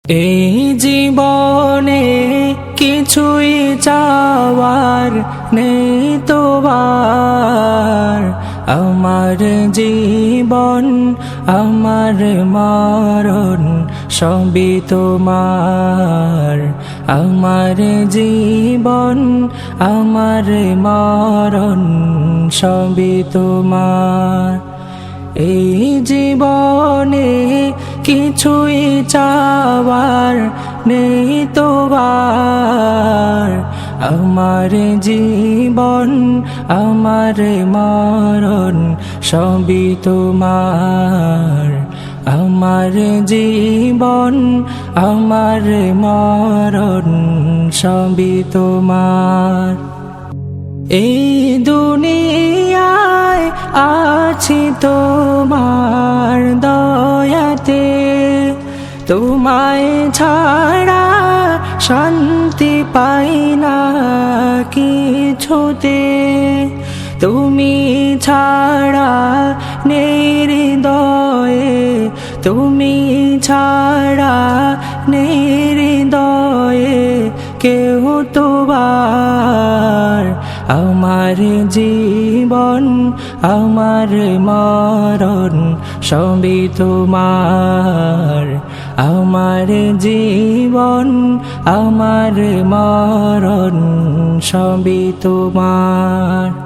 এই জীবনে কিছুই চাওয়ার নেই তোবার, আমার জীবন আমার মরণ সবই তোমার। আমার জীবন আমার মরণ সবই তোমার। এই জীবনে কিছুই চাওয়ার নেই তোবার, আমার জীবন আমার মরণ সবই তোমার। আমার জীবন আমার মরণ সবই তোমার। এই দুনিয়ায় আছি তোমার দয়াতে, তোমায় ছাড়া শান্তি পাই না কিছুতে। তুমি ছাড়া নেই হৃদয়ে, তুমি ছাড়া নেই হৃদয়ে কেউ তোমার। আমার জীবন আমার মরণ সবই তোমার। আমার জীবন আমার মরণ সবই তোমার।